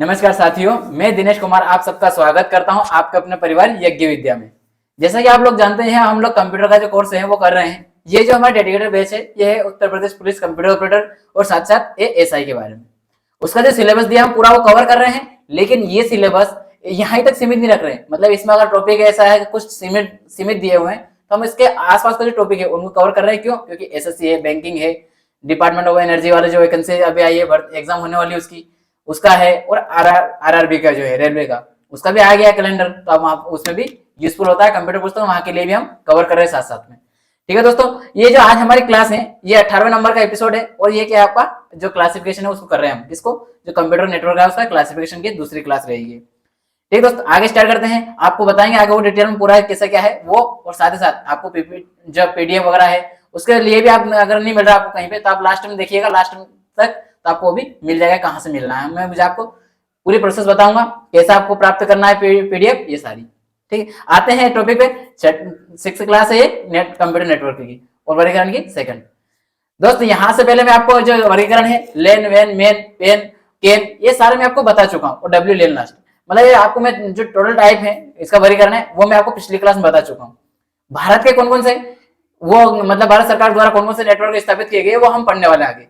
नमस्कार साथियों, मैं दिनेश कुमार आप सबका स्वागत करता हूं आपके अपने परिवार यज्ञ विद्या में। जैसा कि आप लोग जानते हैं, हम लोग कंप्यूटर का जो कोर्स है वो कर रहे हैं। ये जो हमारा डेडिकेटेड बैच है ये है Uttar Pradesh police computer operator और साथ साथ एएसआई के बारे में। उसका जो सिलेबस दिया हम पूरा वो कवर कर रहे हैं, लेकिन ये सिलेबस यहाँ तक सीमित नहीं रख रहे हैं। मतलब इसमें अगर टॉपिक ऐसा है कुछ सीमित दिए हुए हैं तो हम इसके आसपास का जो टॉपिक है उनको कवर कर रहे हैं। क्यों? क्योंकि एसएससी है, बैंकिंग है, डिपार्टमेंट ऑफ एनर्जी वाले जो वैकेंसी अभी आई है एग्जाम होने वाली उसकी उसका है, और आरआरबी का जो है रेलवे का उसका भी आ गया कैलेंडर। तो अब आप उसमें भी यूजफुल होता है कंप्यूटर कोर्स, तो वहां के लिए भी हम कवर कर रहे हैं साथ साथ में। ठीक है दोस्तों, ये जो आज हमारी क्लास है ये 18वें नंबर का एपिसोड है, और ये क्या है आपका जो क्लासिफिकेशन है उसको कर रहे हैं हम। इसको जो कंप्यूटर नेटवर्क है उसका क्लासिफिकेशन की दूसरी क्लास रहेगी। ठीक दोस्तों, आगे स्टार्ट करते हैं। आपको बताएंगे आगे वो डिटेल में पूरा कैसा क्या है वो, और साथ ही साथ आपको जो पीडीएफ वगैरह है उसके लिए भी आप अगर नहीं मिल रहा आपको कहीं पे तो आप लास्ट में देखिएगा, लास्ट तक तो आपको भी मिल जाएगा कहाँ से मिलना है। मैं मुझे आपको पूरी प्रोसेस बताऊंगा कैसा आपको प्राप्त करना है पीडीएफ ये सारी। ठीक है, आते हैं टॉपिक पे। 6th क्लास है ये कंप्यूटर नेटवर्क की और वर्गीकरण की सेकंड। दोस्त यहाँ से पहले मैं आपको जो वर्गीकरण है लेन वेन मेन पेन केन ये सारे मैं आपको बता चुका हूँ, और डब्ल्यू लेन लास्ट मतलब ये आपको मैं जो टोटल टाइप है इसका वर्गीकरण है वो मैं आपको पिछली क्लास में बता चुका हूँ। भारत के कौन कौन से वो मतलब भारत सरकार द्वारा कौन कौन से नेटवर्क स्थापित किए गए वो हम पढ़ने वाले आगे।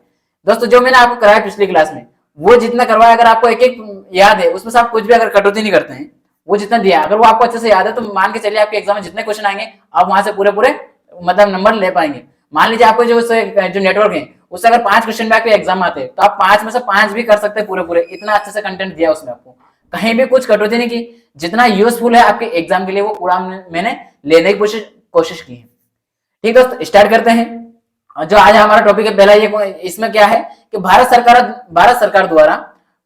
दोस्तों जो मैंने आपको कराया पिछली क्लास में वो जितना करवाया, अगर आपको एक एक याद है उसमें से आप कुछ भी अगर कटौती नहीं करते हैं, वो जितना दिया अगर वो आपको अच्छे से याद है तो मान के चलिए आपके एग्जाम में जितने क्वेश्चन आएंगे आप वहां से पूरे पूरे मतलब नंबर ले पाएंगे। मान लीजिए आपको जो नेटवर्क है उससे अगर 5 क्वेश्चन में आपके एग्जाम आते हैं तो आप 5 में से 5 भी कर सकते हैं पूरे पूरे। इतना अच्छे से कंटेंट दिया उसमें, आपको कहीं भी कुछ कटौती नहीं की। जितना यूजफुल है आपके एग्जाम के लिए वो पूरा मैंने लेने की कोशिश की है। ठीक दोस्तों, स्टार्ट करते हैं। जो आज हमारा टॉपिक है पहला, ये इसमें क्या है कि भारत सरकार द्वारा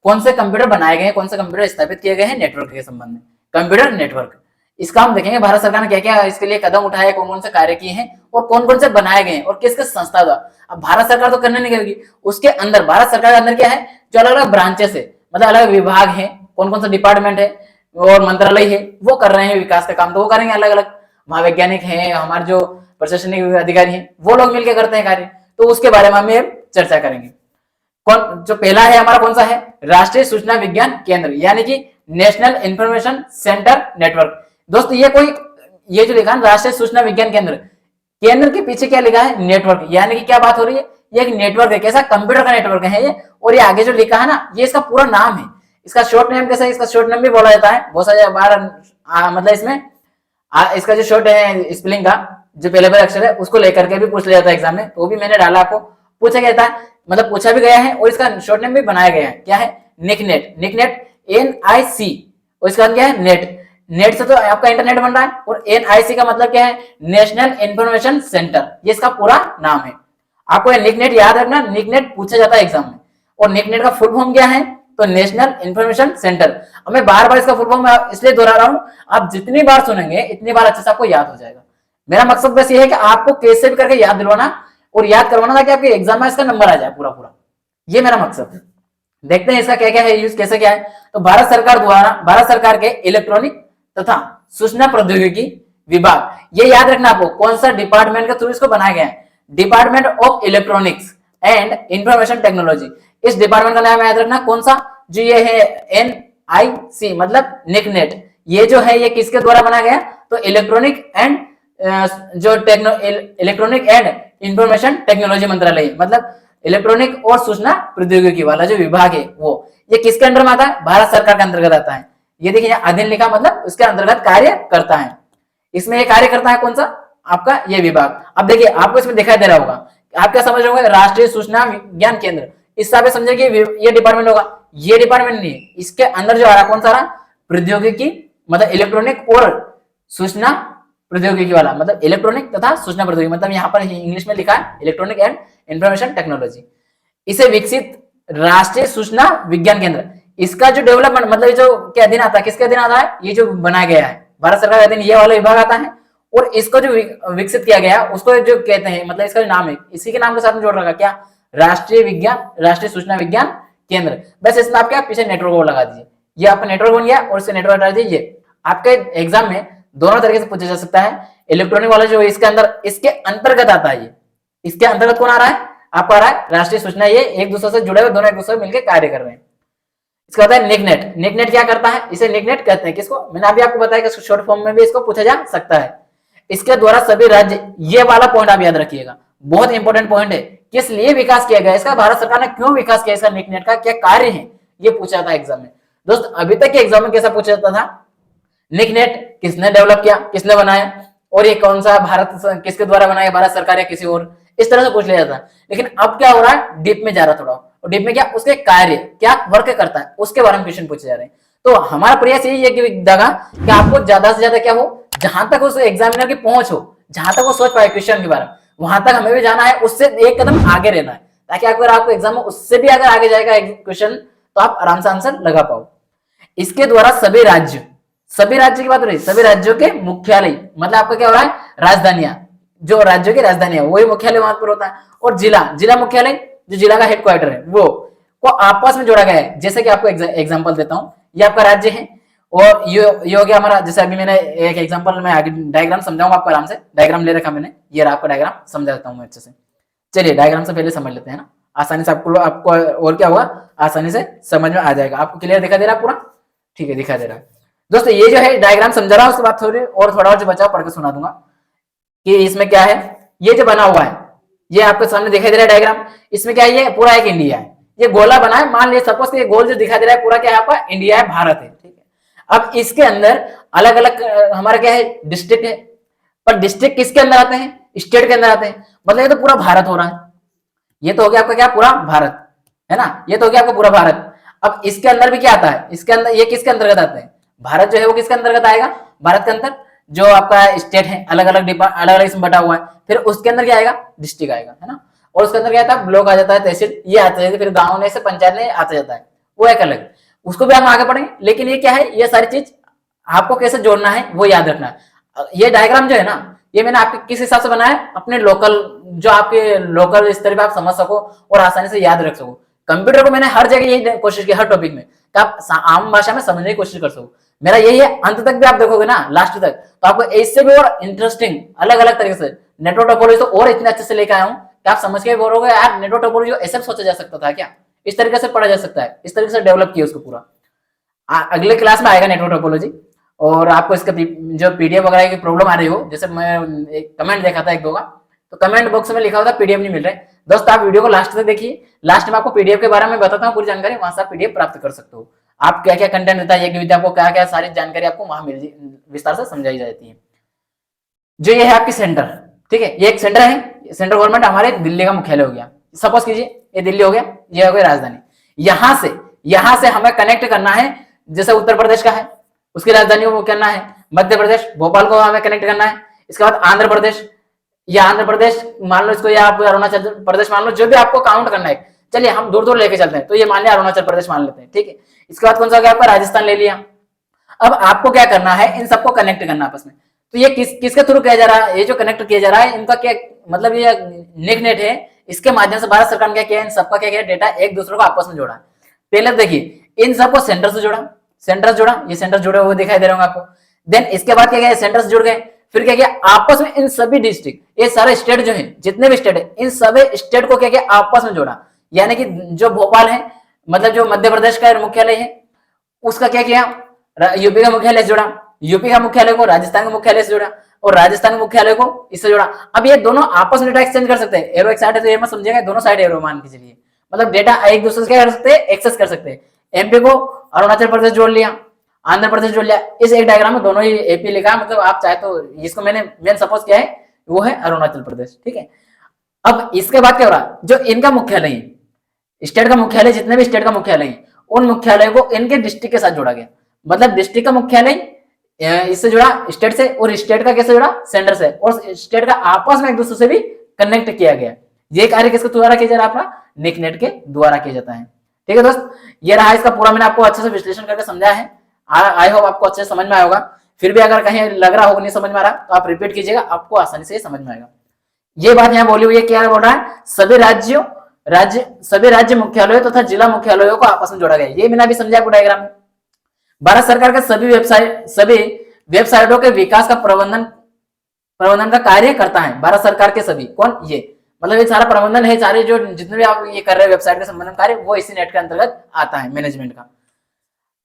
कौन से कंप्यूटर बनाए गए हैं, कौन से कंप्यूटर स्थापित किए गए हैं नेटवर्क के संबंध में। कंप्यूटर नेटवर्क इसका हम देखेंगे भारत सरकार ने क्या क्या इसके लिए कदम उठाए, कौन कौन से कार्य किए हैं और कौन कौन से बनाए गए हैं और किस किस संस्था द्वारा। अब भारत सरकार तो करने नहीं करेगी, उसके अंदर भारत सरकार के अंदर क्या है जो अलग अलग ब्रांचेस है, मतलब अलग विभाग है, कौन कौन सा डिपार्टमेंट है और मंत्रालय है वो कर रहे हैं विकास का काम, तो वो करेंगे अलग अलग। महावैज्ञानिक है, हमारे जो प्रशासनिक अधिकारी हैं वो लोग मिलकर करते हैं कार्य, तो उसके बारे में हम चर्चा करेंगे। कौन जो पहला है हमारा कौन सा है, राष्ट्रीय सूचना विज्ञान केंद्र यानी कि नेशनल इंफॉर्मेशन सेंटर नेटवर्क। दोस्त ये जो लिखा है राष्ट्रीय सूचना विज्ञान केंद्र, केंद्र के पीछे क्या लिखा है नेटवर्क, यानी कि क्या बात हो रही है, ये एक नेटवर्क है, कैसा कंप्यूटर का नेटवर्क है ये। और ये आगे जो लिखा है ना ये इसका पूरा नाम है, इसका शॉर्ट नेम कैसा है, इसका शॉर्ट नेम भी बोला जाता है बहुत सारे बार मतलब इसमें इसका जो शॉर्ट है स्पेलिंग का जो पहले अक्षर है उसको लेकर के भी पूछ लिया जाता है एग्जाम में, तो वो भी मैंने डाला आपको। पूछा गया था, मतलब पूछा भी गया है और इसका शॉर्ट नेम भी बनाया गया है, क्या है निकनेट, NIC, और इसका क्या है नेट से तो आपका इंटरनेट बन रहा है, और NIC का मतलब क्या है नेशनल इंफॉर्मेशन सेंटर, ये इसका पूरा नाम है। आपको निकनेट याद रखना, निकनेट पूछा जाता है एग्जाम में, और निकनेट का फुल फॉर्म क्या है तो नेशनल इंफॉर्मेशन सेंटर। अब मैं बार बार इसका फुल फॉर्म इसलिए दोहरा रहा हूं, आप जितनी बार सुनेंगे इतनी बार अच्छे से आपको याद हो जाएगा। मेरा मकसद बस ये है कि आपको कैसे भी करके याद दिलवाना और याद करवाना ताकि आपके एग्जाम में इसका नंबर आ जाए पूरा पूरा, ये मेरा मकसद है। देखते हैं इसका क्या क्या है यूज, कैसे क्या है। तो भारत सरकार के इलेक्ट्रॉनिक तथा सूचना प्रौद्योगिकी विभाग, ये याद रखना आपको कौन सा डिपार्टमेंट के थ्रू इसको बनाया गया है, department of electronics and information technology. इस डिपार्टमेंट का नाम याद रखना कौन सा, जो ये है NIC मतलब निकनेट, ये जो है ये किसके द्वारा बनाया गया तो इलेक्ट्रॉनिक एंड इंफॉर्मेशन टेक्नोलॉजी मंत्रालय, मतलब इलेक्ट्रॉनिक और सूचना प्रौद्योगिकी वाला जो विभाग है वो ये किसके अंदर में आता है, भारत सरकार के अंतर्गत आता है। ये देखिए अधीन लिखा मतलब उसके अंतर्गत कार्य करता है। इसमें ये कार्य करता है कौन सा आपका ये विभाग। अब देखिए आपको इसमें दिखाई दे रहा होगा, आप क्या समझ रहे होंगे राष्ट्रीय सूचना विज्ञान केंद्र, इस हिसाब से समझे कि ये डिपार्टमेंट होगा, ये डिपार्टमेंट नहीं है, इसके अंदर जो आ रहा कौन सा रहा प्रौद्योगिकी, मतलब इलेक्ट्रॉनिक और सूचना प्रौद्योगिकी वाला, मतलब इलेक्ट्रॉनिक तथा सूचना प्रौद्योगिकी, मतलब यहाँ पर इंग्लिश में लिखा है इलेक्ट्रॉनिक एंड इंफॉर्मेशन टेक्नोलॉजी। इसे विकसित राष्ट्रीय सूचना विज्ञान केंद्र, इसका जो डेवलपमेंट मतलब जो के अधीन आता है, किसके अधीन आता है, ये जो बनाया गया है भारत सरकार के अधीन ये वाला विभाग आता है, और इसको जो विकसित किया गया उसको जो कहते हैं मतलब इसका जो नाम है इसी के नाम के साथ में जोड़ रखा क्या राष्ट्रीय सूचना विज्ञान केंद्र। बस इसमें आप क्या पीछे नेटवर्क को लगा दीजिए, ये आपका नेटवर्क बन गया और इससे नेटवर्क हटा दीजिए। आपके एग्जाम में दोनों तरीके से पूछा जा सकता है, इलेक्ट्रॉनिक वाला जो इसके अंदर इसके अंतर्गत आता है, ये इसके अंतर्गत कौन आ रहा है आपको आ रहा है राष्ट्रीय सूचना, ये एक दूसरे से जुड़े हुए दोनों एक दूसरे से मिलकर कार्य कर रहे हैं। इसका होता है निकनेट। निकनेट क्या करता है, इसे निकनेट कहते हैं किसको, मैंने अभी आपको बताया कि शॉर्ट फॉर्म में भी इसको पूछा जा सकता है। इसके द्वारा सभी राज्य, ये वाला पॉइंट आप याद रखिएगा, बहुत इंपॉर्टेंट पॉइंट है, किस लिए विकास किया गया इसका, भारत सरकार ने क्यों विकास किया इसका, निकनेट का क्या कार्य है, ये पूछा था एग्जाम में। दोस्त अभी तक के एग्जाम में कैसा पूछा जाता था, निकनेट किसने डेवलप किया, किसने बनाया, और ये कौन सा भारत किसके द्वारा बनाया, भारत सरकार या किसी और, इस तरह से पूछ लिया जाता है। लेकिन अब क्या हो रहा है, डीप में जा रहा थोड़ा, और डीप में क्या, उसके कार्य क्या वर्क करता है उसके बारे में क्वेश्चन पूछे जा रहे हैं। तो हमारा प्रयास यही है कि आपको ज्यादा से ज्यादा क्या हो, जहां तक उस एग्जामिनर की पहुंच हो, जहां तक वो सोच पाए क्वेश्चन के बारे में, वहां तक हमें भी जाना है, उससे एक कदम आगे रहना है, ताकि अगर आपको एग्जाम में उससे भी अगर आगे जाएगा क्वेश्चन तो आप आराम से आंसर लगा पाओ। इसके द्वारा सभी राज्य की बात हो रही है, सभी राज्यों के मुख्यालय, मतलब आपका क्या हो रहा है, राजधानियां, जो राज्यों की राजधानी है वही मुख्यालय वहां पर होता है, और जिला मुख्यालय, जो जिला का हेडक्वार्टर है वो को आपस में जोड़ा गया है। जैसे कि आपको एग्जांपल देता हूं, ये आपका राज्य है, और ये हो गया हमारा, जैसे अभी मैंने एक एग्जांपल में आगे डायग्राम समझाऊंगा आपको, आराम से डायग्राम ले रखा मैंने, ये आपका डायग्राम समझाता हूं मैं अच्छे से। चलिए डायग्राम से पहले समझ लेते हैं ना, आसानी से आपको और क्या होगा, आसानी से समझ में आ जाएगा। आपको क्लियर दिखा दे रहा है पूरा, ठीक है दिखा दे रहा है। दोस्तों ये जो है डायग्राम समझा रहा हूं, उसके बाद थोड़ा और जो बचा पढ़ के सुना दूंगा कि इसमें क्या है। ये जो बना हुआ है, ये आपके सामने दिखाई दे रहा है डायग्राम, इसमें क्या है, ये पूरा एक इंडिया है, ये गोला बना है, मान लीजिए सपोज ये गोल जो दिखाई दे रहा है पूरा क्या है आपका इंडिया है, भारत है, ठीक है। अब इसके अंदर अलग अलग हमारा क्या है, डिस्ट्रिक्ट है, पर डिस्ट्रिक्ट किसके अंदर आते हैं, स्टेट के अंदर आते हैं, मतलब ये तो पूरा भारत हो रहा है, ये तो हो गया आपका क्या, पूरा भारत है ना, ये तो हो गया आपका पूरा भारत। अब इसके अंदर भी क्या आता है, इसके अंदर ये किसके अंतर्गत आते हैं, भारत जो है वो किसके अंतर्गत आएगा, भारत के अंदर जो आपका स्टेट है अलग अलग इसमें बटा हुआ है, फिर उसके अंदर क्या आएगा, डिस्ट्रिक्ट आएगा, है ना, और उसके अंदर क्या आता है, ब्लॉक आ जाता है, तहसील ये आता है, फिर गांव में से पंचायत में आता जाता है, वो एक अलग, उसको भी हम आगे पढ़ेंगे। लेकिन ये क्या है, ये सारी चीज आपको कैसे जोड़ना है वो याद रखना है। ये डायग्राम जो है ना, ये मैंने आपके किस हिसाब से बनाया है, अपने लोकल, जो आपके लोकल स्तर पे आप समझ सको और आसानी से याद रख सको। कंप्यूटर को मैंने हर जगह यही कोशिश की, हर टॉपिक में, कि आप आम भाषा में समझने की कोशिश कर सको। मेरा यही है, अंत तक भी आप देखोगे ना, लास्ट तक, तो आपको इससे भी और इंटरेस्टिंग अलग अलग तरीके से नेटवर्क टोपोलॉजी तो और इतने अच्छे से लेकर आया हूं कि आप समझ के बोलोगे यार नेटवर्क टोपोलॉजी ऐसे सोचा जा सकता था क्या, इस तरीके से पढ़ा जा सकता है, इस तरीके से डेवलप किया उसको पूरा। अगले क्लास में आएगा नेटवर्क टोपोलॉजी, और आपको इसका जो पीडीएफ वगैरह की प्रॉब्लम आ रही हो, जैसे मैं एक कमेंट देखा था एक दो का, तो कमेंट बॉक्स में लिखा होता पीडीएफ नहीं मिल रहा है, दोस्त आप वीडियो को लास्ट तक देखिए, लास्ट में आपको पीडीएफ के बारे में बताता हूँ पूरी जानकारी, वहां से आप पीडीएफ प्राप्त कर सकते हो। आप क्या क्या कंटेंट देता है यज्ञ आपको, क्या क्या सारी जानकारी आपको वहां विस्तार से समझाई जाती है। जो ये है आपकी सेंटर, ठीक है, ये एक सेंटर है, सेंट्रल गवर्नमेंट हमारे दिल्ली का मुख्यालय हो गया, सपोज कीजिए ये दिल्ली हो गया, ये हो गई राजधानी। यहां से हमें कनेक्ट करना है, जैसे उत्तर प्रदेश का है उसकी राजधानी को करना है, मध्य प्रदेश भोपाल को हमें कनेक्ट करना है, इसके बाद आंध्र प्रदेश, या आंध्र प्रदेश मान लो इसको, या आप अरुणाचल प्रदेश मान लो, जो भी आपको काउंट करना है, चलिए हम दूर दूर लेके चलते हैं, तो ये मान लिया अरुणाचल प्रदेश मान लेते हैं, ठीक है। इसके बाद कौन सा हो गया आपका, राजस्थान ले लिया। अब आपको क्या करना है, इन सबको कनेक्ट करना आपस में, तो ये किसके थ्रू किया जा रहा है, ये जो कनेक्ट किया जा रहा है इनका क्या मतलब, ये नेट है, इसके माध्यम से भारत सरकार ने क्या किया, इन सबका क्या किया, डेटा एक दूसरे को आपस में जोड़ा। पहले देखिए इन सबको सेंटर से जोड़ा, ये सेंटर जुड़े हुए दिखाई दे रहे होंगे आपको। देन इसके बाद क्या किया, सेंटर से जुड़ गए, फिर क्या किया, आपस में इन सभी डिस्ट्रिक्ट, ये सारे स्टेट जो है, जितने भी स्टेट है, इन सभी स्टेट को क्या किया, आपस में जोड़ा। यानी कि जो भोपाल है, मतलब जो मध्य प्रदेश का मुख्यालय है, उसका क्या किया, यूपी का मुख्यालय से जोड़ा, यूपी का मुख्यालय को राजस्थान के मुख्यालय से जोड़ा, और राजस्थान के मुख्यालय को इससे जोड़ा। अब ये दोनों आपस में डेटा एक्सचेंज कर सकते हैं, एरो एक साइड है तो ये मत समझिएगा, दोनों साइड एरो मान के चलिए, मतलब डेटा एक दूसरे से क्या कर सकते हैं, एक्सेस कर सकते हैं। एमपी को अरुणाचल प्रदेश जोड़ लिया, आंध्र प्रदेश जोड़ लिया, इस एक डायग्राम में दोनों ही एपी लिखा है, मतलब आप चाहे तो इसको मैंने मेन सपोज किया है, वो है अरुणाचल प्रदेश, ठीक है। अब इसके बाद क्या हो रहा, जो इनका मुख्यालय है, स्टेट का मुख्यालय, जितने भी स्टेट का मुख्यालय है, उन मुख्यालय को इनके डिस्ट्रिक्ट के साथ जोड़ा गया, मतलब डिस्ट्रिक्ट का मुख्यालय इससे जुड़ा स्टेट से, और स्टेट का कैसे जुड़ा, सेंटर से, और स्टेट का आपस में एक दूसरे से भी कनेक्ट किया गया। ये कार्य किसके द्वारा किया जा रहा है, अपना नेकनेट के द्वारा किया जाता है, ठीक है दोस्त। ये रहा इसका पूरा, मैंने आपको अच्छे से विश्लेषण करके समझाया है, आई होप आपको अच्छे से समझ में आया होगा। फिर भी अगर कहीं लग रहा होगा नहीं समझ में आ रहा, तो आप रिपीट कीजिएगा, आपको आसानी से समझ में आएगा। ये बात यहाँ बोली हुई है, क्या बोल रहा है, सभी राज्य मुख्यालयों तथा जिला मुख्यालयों को आपस में जोड़ा गया, ये मैंने अभी समझा आपको डायग्राम में। भारत सरकार के सभी वेबसाइटों के विकास का प्रबंधन का कार्य करता है, भारत सरकार के सभी, कौन, ये मतलब ये सारा प्रबंधन है, सारे जो जितने भी आप ये कर रहे हैं वेबसाइट के संबंध कार्य, वो इसी नेट के अंतर्गत आता है, मैनेजमेंट का।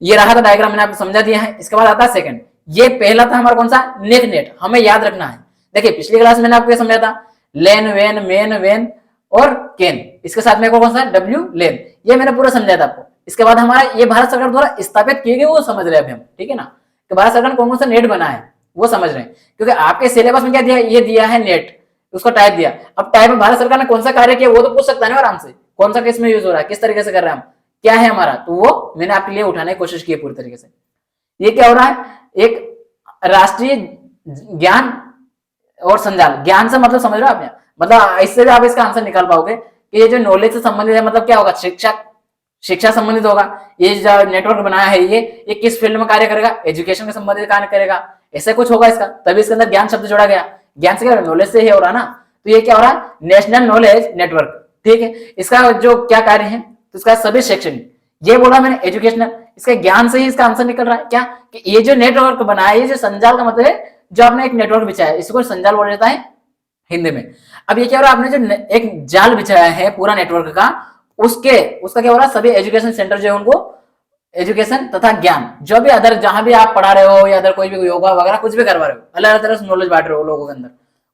ये रहा था डायग्राम, मैंने आपको समझा दिया है। इसके बाद आता है सेकंड, ये पहला था हमारा कौन सा, नेक नेट, हमें याद रखना है। देखिए पिछली क्लास में मैंने आपको ये समझा था, लेन वेन मेन वेन और केन, इसके साथ में कौन सा डब्ल्यू लेन, ये मैंने पूरा समझाया था आपको। इसके बाद हमारा ये भारत सरकार द्वारा स्थापित किए गए वो समझ रहे हैं अभी हम, ठीक है ना, कि भारत सरकार ने कौन कौन सा नेट बना है वो समझ रहे हैं, क्योंकि आपके सिलेबस में क्या दिया, ये दिया है नेट, उसको टाइप दिया। अब टाइप में भारत सरकार ने कौन सा कार्य किया वो तो पूछ सकता है ना आराम से, कौन सा किस में यूज हो रहा है, किस तरीके से कर रहे हैं हम, क्या है हमारा, तो वो मैंने आपके लिए उठाने की कोशिश की है पूरी तरीके से। ये क्या हो रहा है, एक राष्ट्रीय ज्ञान और संजाल, ज्ञान से मतलब समझ रहे हो आप, मतलब इससे भी आप इसका आंसर निकाल पाओगे कि ये जो नॉलेज से संबंधित है, मतलब क्या होगा, शिक्षा संबंधित होगा। ये जो नेटवर्क बनाया है ये किस फील्ड में कार्य करेगा, एजुकेशन के संबंधित कार्य करेगा, ऐसा कुछ होगा इसका, तभी इसके अंदर ज्ञान शब्द जोड़ा गया। ज्ञान से क्या, नॉलेज से ही हो रहा ना, तो ये क्या हो रहा है, नेशनल नॉलेज नेटवर्क, ठीक है। इसका जो क्या कार्य है, तो इसका सभी शैक्षणिक, ये बोला मैंने एजुकेशनल, इसके ज्ञान से ही इसका आंसर निकल रहा है क्या, कि ये जो नेटवर्क बना है, ये जो संजाल का मतलब है, जो आपने एक नेटवर्क बिछाया है, इसको संजाल बोला जाता है हिंदी में। अब ये क्या हो रहा है, आपने जो एक जाल बिछाया है पूरा नेटवर्क का, उसका क्या हो रहा है, सभी एजुकेशन सेंटर जो है उनको एजुकेशन तथा ज्ञान, जो भी अदर जहां भी आप पढ़ा रहे हो या अदर कोई भी योगा वगैरह कुछ भी करवा रहे हो, अलग अलग तरह से नॉलेज बांट रहे हो लोगों के अंदर,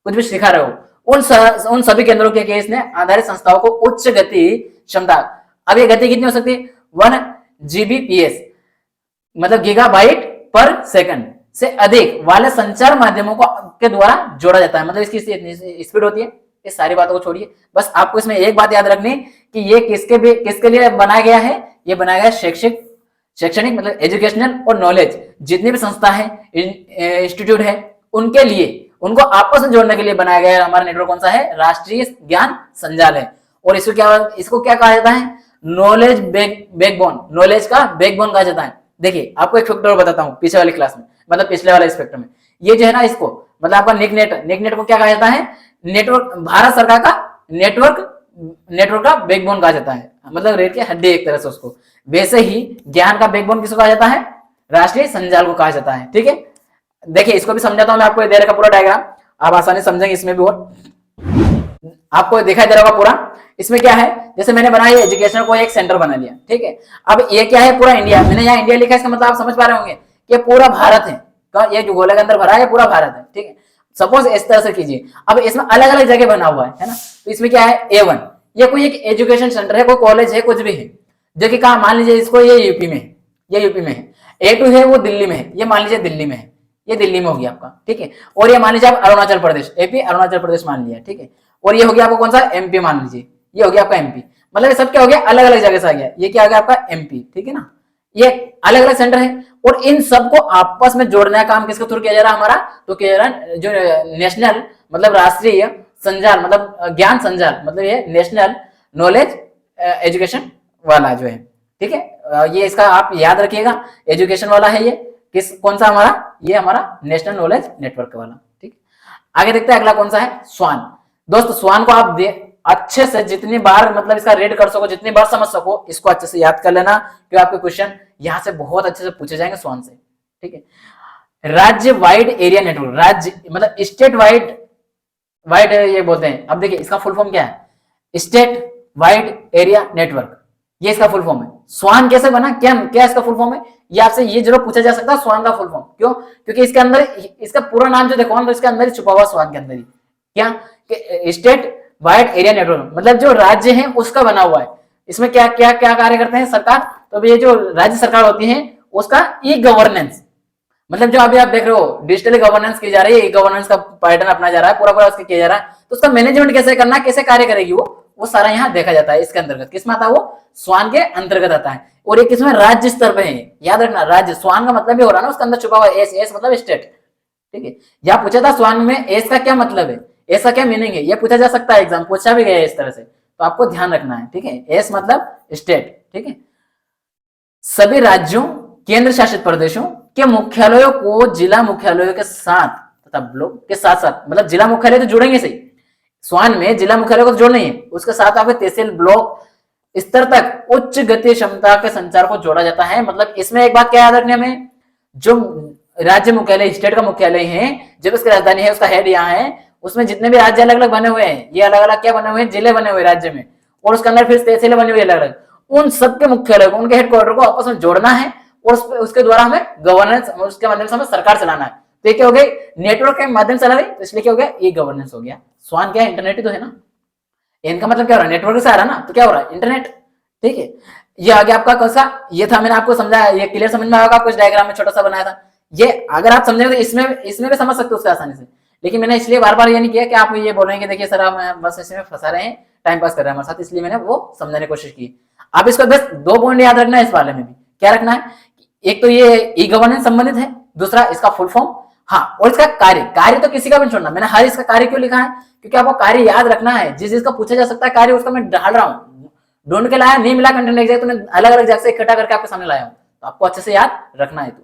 कुछ भी सिखा रहे हो, उन सभी केंद्रों के केस ने आधारित संस्थाओं को उच्च गति क्षमता, अब ये गति कितनी हो सकती है, 1 Gbps मतलब गीगाबाइट पर सेकंड से अधिक वाले संचार माध्यमों को के द्वारा जोड़ा जाता है, मतलब इसकी स्पीड होती है। इस सारी बातों को छोड़िए, बस आपको इसमें एक बात याद रखनी कि ये किसके लिए बनाया गया है, ये बनाया गया शैक्षणिक मतलब एजुकेशनल और नॉलेज, जितनी भी संस्था है, इंस्टीट्यूट है, उनके लिए, उनको आपस में जोड़ने के लिए बनाया गया हमारा नेटवर्क कौन सा है, राष्ट्रीय ज्ञान संजाल है। और इसको क्या कहा जाता है, नॉलेज बैकबोन, नॉलेज का बैकबोन कहा जाता है। देखिए आपको एक फैक्टर बताता हूँ, पीछे वाली क्लास में, मतलब पिछले वाले स्पेक्ट्रम में, ये जो है ना, इसको मतलब आपका नेट को क्या कहा जाता है, नेटवर्क, भारत सरकार का नेटवर्क का बैकबोन कहा जाता है, मतलब रेल की हड्डी एक तरह से उसको। वैसे ही ज्ञान का बैकबोन किसको कहा जाता है, राष्ट्रीय संजाल को कहा जाता है, ठीक है। देखिए इसको भी समझाता हूं मैं आपको, दे रखा पूरा डायग्राम, आप आसानी समझेंगे इसमें भी, और आपको दिखाई दे रहा होगा पूरा। इसमें क्या है, जैसे मैंने बनाया एजुकेशन को एक सेंटर बना लिया, ठीक है। अब ये क्या है, पूरा इंडिया, मैंने यहाँ इंडिया लिखा है, इसका मतलब आप समझ पा रहे होंगे कि पूरा भारत है, ये जो गोले के अंदर भरा है पूरा भारत है, ठीक है। सपोज इस तरह से कीजिए, अब इसमें अलग अलग जगह बना हुआ है ना, तो इसमें क्या है, A1 ये कोई एक एजुकेशन सेंटर है, कोई कॉलेज है, कुछ भी है, जो कि कहा, मान लीजिए इसको ये यूपी में है, ये यूपी में है। A2 है वो दिल्ली में है, ये मान लीजिए दिल्ली में है, ये दिल्ली में हो गया आपका, ठीक है। और ये मान लीजिए आप अरुणाचल प्रदेश, एपी अरुणाचल प्रदेश मान लिया, ठीक है। और ये हो गया आपको कौन सा, एमपी मान लीजिए, ये हो गया आपका एमपी, मतलब ये सब क्या हो गया, अलग अलग जगह से आ गया, ये क्या आ गया आपका एमपी, ठीक है ना। ये अलग अलग सेंटर है, और इन सबको आपस में जोड़ने का काम किसके थ्रू किया जा रहा है हमारा, तो किया जा रहा है जो नेशनल मतलब राष्ट्रीय संजाल, मतलब ज्ञान संजाल, मतलब ये नेशनल नॉलेज एजुकेशन वाला जो है, ठीक है। ये इसका आप याद रखिएगा, एजुकेशन वाला है ये, कौन सा हमारा, ये हमारा नेशनल नॉलेज नेटवर्क वाला, ठीक। आगे देखते हैं अगला कौन सा है, स्वान। दोस्त स्वान को आप अच्छे से जितनी बार मतलब इसका रीड कर सको, जितनी बार समझ सको, इसको अच्छे से याद कर लेना, क्योंकि आपके क्वेश्चन यहाँ से बहुत अच्छे से पूछे जाएंगे स्वान से, ठीक है। राज्य वाइड एरिया नेटवर्क, राज्य मतलब स्टेट वाइड ये बोलते हैं। अब देखिए इसका फुल फॉर्म क्या है, स्टेट वाइड एरिया नेटवर्क, ये इसका फुल फॉर्म है। स्वान कैसे बना, क्या इसका फुल फॉर्म है, ये आपसे ये जरूर पूछा जा सकता है, स्वान का फुल फॉर्म क्यों, क्योंकि इसके अंदर इसका पूरा नाम जो देखो, तो इसके अंदर ही छुपा हुआ स्वान के अंदर ही क्या, स्टेट वाइड एरिया नेटवर्क, मतलब जो राज्य है उसका बना हुआ है। इसमें क्या क्या क्या कार्य करते हैं सरकार, तो ये जो राज्य सरकार होती है उसका ई गवर्नेंस, मतलब जो अभी आप देख रहे हो डिजिटली गवर्नेंस की जा रही है, ई गवर्नेंस का पैटर्न अपना जा रहा है, पूरा उसका किया जा रहा है, तो उसका मैनेजमेंट कैसे करना, कैसे कार्य करेगी वो सारा यहाँ देखा जाता है। इसके अंतर्गत किसमें आता है, वो स्वान के अंतर्गत आता है। और ये किसमें, राज्य स्तर पे है, याद रखना राज्य, स्वान का मतलब भी हो रहा है ना, उसके अंदर छुपा हुआ एस मतलब स्टेट, ठीक है। यहाँ पूछा था स्वान में एस का क्या मतलब है, एस का क्या मीनिंग है, ये पूछा जा सकता है, एग्जाम पूछा भी गया है इस तरह से, तो आपको ध्यान रखना है, ठीक है। एस मतलब स्टेट, ठीक है। सभी राज्यों केंद्र शासित प्रदेशों के मुख्यालयों को जिला मुख्यालयों के साथ तथा ब्लॉक के साथ साथ, मतलब जिला मुख्यालय तो जुड़ेंगे सही, स्वान में जिला मुख्यालय को तो जोड़ना ही है, उसके साथ आपके तहसील ब्लॉक स्तर तक उच्च गति क्षमता के संचार को जोड़ा जाता है। मतलब इसमें एक बात क्या याद रखने में, जो राज्य मुख्यालय स्टेट का मुख्यालय है, जब इसकी राजधानी है, उसका हेड यहाँ है, उसमें जितने भी राज्य अलग अलग बने हुए हैं, ये अलग अलग क्या बने हुए हैं, जिले बने हुए राज्य में, और उसके अंदर फिर तहसीलें बनी हुई अलग अलग, उन सबके मुख्यालय को, उनके हेडक्वार्टर को आपस में जोड़ना है, और उसके द्वारा हमें गवर्नेंस, उसके माध्यम से हमें सरकार चलाना है। तो ये क्या हो गया, नेटवर्क के माध्यम से चला रही, तो इसलिए क्या हो गया, ई गवर्नेंस हो गया। स्वान क्या है, इंटरनेट ही तो है ना, इनका मतलब क्या हो रहा है, नेटवर्क से आ रहा है ना, तो क्या हो रहा है, इंटरनेट। ठीक है, ये आ गया आपका कौन सा, ये था मैंने आपको समझाया, ये क्लियर समझ में आएगा, कुछ डायग्राम में छोटा सा बनाया था। ये अगर आप समझेंगे तो इसमें भी समझ सकते हो उससे आसानी से, लेकिन मैंने इसलिए बार बार ये नहीं किया कि आप ये बोल रहे हैं कि देखिए सर हम बस इसमें फंसा रहे हैं, टाइम पास कर रहे हैं हमारे साथ, इसलिए मैंने वो समझाने की कोशिश की। आप इसको बस 2 पॉइंट याद रखना है इस बारे में भी, क्या रखना है, एक तो ये ई गवर्नेंस संबंधित है, दूसरा इसका फुल फॉर्म, हाँ, और इसका कार्य तो किसी का भी नहीं छोड़ना। मैंने हर इसका कार्य क्यों लिखा है, क्योंकि आपको कार्य याद रखना है, जिस चीज का पूछा जा सकता है कार्य उसका मैं डाल रहा हूँ, ढूंढ के लाया, नहीं मिला कंटेंट एग्जैक्ट तो मैं अलग अलग जगह से इकट्ठा करके आपके सामने लाया हूँ, तो आपको अच्छे से याद रखना है। तो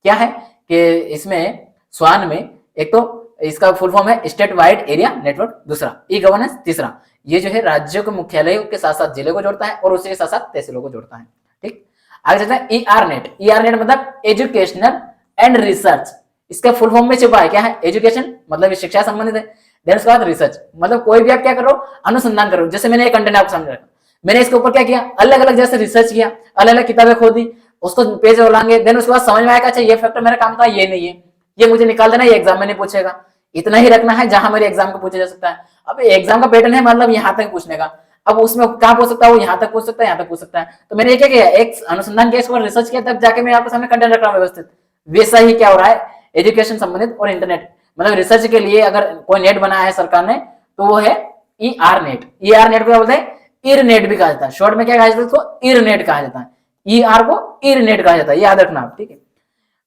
क्या है कि इसमें स्वान में एक तो इसका फुल फॉर्म है स्टेट वाइड एरिया नेटवर्क, दूसरा ई गवर्नेंस, तीसरा ये जो है राज्यों के मुख्यालयों के साथ साथ जिले को जोड़ता है और उसी के साथ साथ तहसीलों को जोड़ता है। ठीक, आगे चलते हैं E R net. E R net मतलब एजुकेशनल एंड रिसर्च, इसका फुल फॉर्म में छुपा है, क्या है, एजुकेशन मतलब शिक्षा संबंधित है, देन उसके बाद रिसर्च मतलब कोई भी आप क्या करो, अनुसंधान करो। जैसे मैंने एक कंटेंट आपको समझा, मैंने इसके ऊपर क्या किया, अलग अलग जैसे रिसर्च किया, अलग अलग किताबें खोदी, उसको पेज उलाएंगे, देन उसके बाद समझ में आएगा अच्छा ये फैक्टर मेरा काम था, ये नहीं है, ये मुझे निकाल देना, ये एग्जाम में नहीं पूछेगा। इतना ही रखना है जहां मेरे एग्जाम को पूछा जा सकता है। अब एग्जाम का पैटर्न है मतलब यहाँ तक पूछने का, अब उसमें कहाँ पूछ सकता है, वो यहाँ तक पूछ सकता है, यहाँ तक पूछ सकता है। तो मैंने क्या किया, एक अनुसंधान किया, इसके बाद रिसर्च किया, तब जाके मैं आपके सामने कंटेंट रख रहा हूँ व्यवस्थित। वैसा ही क्या हो रहा है, एजुकेशन संबंधित और इंटरनेट मतलब रिसर्च के लिए अगर कोई नेट बनाया है सरकार ने तो वो है E R net. E R net को क्या बोलते हैं, इर नेट भी कहा जाता है, शॉर्ट में क्या कहा जाता है उसको, इर नेट कहा जाता है, ई आर को इर नेट कहा जाता है, याद रखना आप। ठीक है,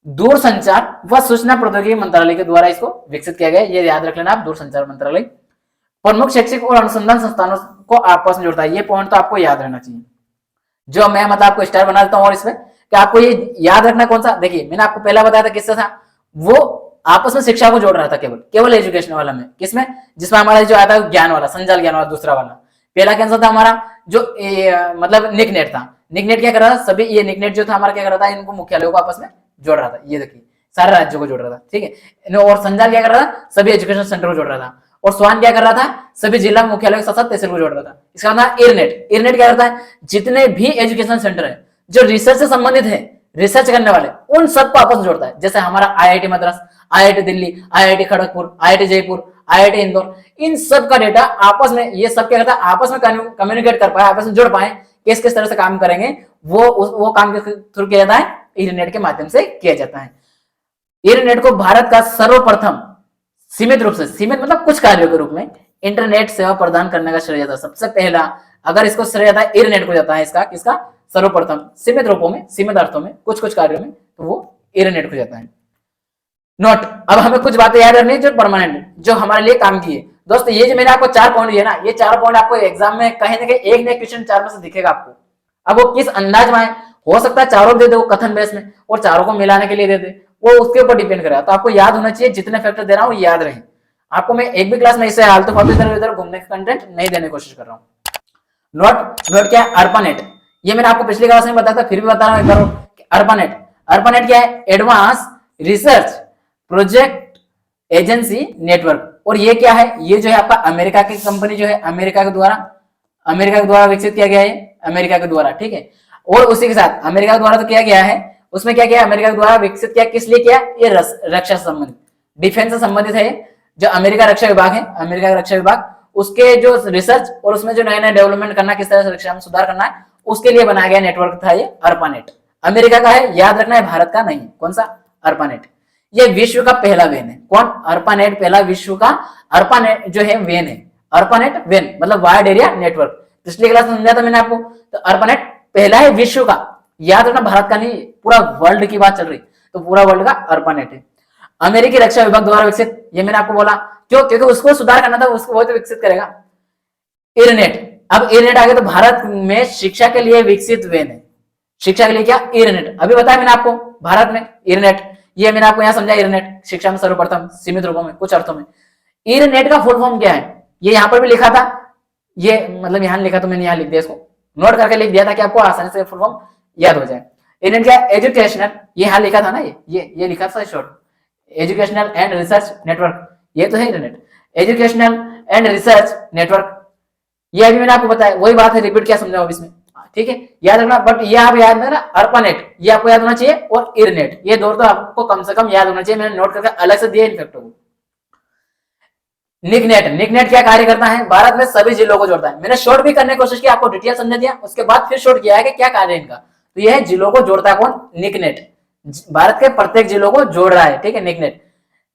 दूरसंचार व सूचना प्रौद्योगिकी मंत्रालय के द्वारा इसको विकसित किया गया, ये याद रख लेना आप, दूरसंचार मंत्रालय प्रमुख शैक्षिक और अनुसंधान संस्थानों को आपस में जोड़ता है। ये पॉइंट तो आपको याद रहना चाहिए, जो मैं मतलब आपको स्टार बना देता हूँ। और इसमें कि आपको ये याद रखना कौन सा, देखिए मैंने आपको पहला बताया था किससे था, वो आपस में शिक्षा को जोड़ रहा था, केवल एजुकेशन वाला में, किसमें, जिसमें हमारा जो आया था ज्ञान वाला, संजाल ज्ञान वाला, दूसरा वाला। पहला कैंसर था हमारा जो मतलब निक नेट था, निक नेट क्या कर रहा था, सभी ये निक नेट जो था हमारा क्या कर रहा था, इनको मुख्यालयों को आपस में जोड़ रहा था, ये देखिए सारे राज्यों को जोड़ रहा था। ठीक है, और संजाल क्या कर रहा था, सभी एजुकेशन सेंटर को जोड़ रहा था, और स्वान क्या कर रहा था, सभी जिला मुख्यालय के साथ साथ तहसील को जोड़ रहा था। इसका नाम इरनेट। इरनेट क्या करता है, जितने भी एजुकेशन सेंटर है जो रिसर्च से संबंधित है, रिसर्च करने वाले, उन सबको आपस में जोड़ता है। जैसे हमारा IIT Madras, IIT Delhi, IIT Kharagpur, IIT Jaipur, IIT Indore, इन सब का डेटा आपस में, ये सब क्या करता है, आपस में कम्युनिकेट कर पाए, आपस में जुड़ पाए, किस किस तरह से काम करेंगे, वो काम के थ्रू किया जाता है, इंटरनेट के माध्यम से किया जाता है। इंटरनेट को भारत का सर्वप्रथम सीमित रूप से, सीमित मतलब कुछ कार्यों के रूप में इंटरनेट सेवा प्रदान करने का श्रेय जाता है। सबसे पहला अगर इसको श्रेय जाता है इंटरनेट को जाता है, इसका किसका, सर्वप्रथम, सीमित रूपों में, सीमित अर्थों में, कुछ कुछ कार्यों में, तो वो इंटरनेट को जाता है। नोट, अब हमें कुछ बातें याद रखनी है जो परमानेंट, जो हमारे लिए काम की है। दोस्तों ये जो मैंने आपको 4 पॉइंट दिए ना, ये 4 पॉइंट आपको एग्जाम में कहीं ना कहीं एक ना क्वेश्चन 4 में से दिखेगा आपको। अब वो किस अंदाज में है, हो सकता है चारों दे दे वो कथन बेस में, और चारों को मिलाने के लिए दे दे, वो उसके ऊपर डिपेंड करेगा। तो आपको याद होना चाहिए, जितने फैक्टर दे रहा हूँ याद रहे। आपको मैं एक भी क्लास में इसे आलतू फालतू इधर उधर घूमने का कंटेंट नहीं देने की कोशिश कर रहा हूँ। नोट क्या है, अर्पानेट। ये मैंने आपको पिछली क्लास में बताया था, फिर भी बता रहा हूँ एक बार। अर्पानेट, अर्पानेट क्या है, advance research project agency network. और ये क्या है, ये जो है आपका अमेरिका की कंपनी जो है, अमेरिका के द्वारा विकसित किया गया है, अमेरिका के द्वारा। ठीक है, और उसी के साथ अमेरिका के द्वारा तो किया गया है, उसमें क्या किया, अमेरिका के द्वारा विकसित किया, किस लिए किया, ये रक्षा से संबंधित, डिफेंस से संबंधित है। जो अमेरिका रक्षा विभाग है, अमेरिका का रक्षा विभाग, उसके जो रिसर्च और उसमें जो नए नए डेवलपमेंट करना, किस तरह से रक्षा में सुधार करना है, उसके लिए बनाया गया नेटवर्क था ये अर्पानेट। अमेरिका का है, याद रखना है, भारत का नहीं। कौन सा, अर्पानेट। ये विश्व का पहला वेन है। कौन, अर्पानेट पहला विश्व का, अर्पानेट जो है वेन है, अर्पानेट वेन मतलब वायर्ड एरिया नेटवर्क। पिछली क्लास में समझा था मैंने आपको, तो अर्पानेट पहला है विश्व का, याद रखना, भारत का नहीं, पूरा वर्ल्ड की बात चल रही, तो पूरा वर्ल्ड का अर्पानेट है। अमेरिकी रक्षा विभाग द्वारा विकसित, ये मैंने आपको बोला, क्यों, क्योंकि उसको सुधार करना था, उसको वो तो विकसित करेगा। इंटरनेट, अब इंटरनेट आ गया, तो भारत में शिक्षा के लिए विकसित वेन है, शिक्षा के लिए क्या, इंटरनेट। अभी बताया मैंने आपको, भारत में इंटरनेट, ये मैंने आपको यहाँ समझा, इंटरनेट शिक्षा में सर्वप्रथम, सीमित रूपों में, कुछ अर्थों में। इंटरनेट का फुल फॉर्म क्या है, ये यहाँ पर भी लिखा था, ये मतलब यहाँ लिखा, तो मैंने यहाँ लिख दिया, इसको नोट करके लिख दिया था कि आपको आसानी से फुल फॉर्म याद हो जाए। इंटरनेट क्या, एजुकेशनल, ये यहाँ लिखा था ना, ये लिखा था short, educational and research network, ये तो है internet, educational and research network. ये अभी मैंने आपको बताया, वही बात है, रिपीट क्या समझाओ इसमें, ठीक है, याद रखना। बट ये आप याद रखना, अर्पानेट ये आपको याद होना चाहिए, और इरनेट ये दो तो आपको कम से कम याद होना चाहिए। मैंने नोट करके अलग से दिया इनफेक्ट को। निकनेट, निकनेट क्या कार्य करता है? भारत में सभी जिलों को जोड़ता है। मैंने शॉर्ट भी करने की कोशिश की, आपको डिटेल समझा दिया, उसके बाद फिर शॉर्ट किया है कि क्या कार्य है इनका। तो यह जिलों को जोड़ता है कौन? निकनेट, भारत के प्रत्येक जिलों को जोड़ रहा है, ठीक है। निकनेट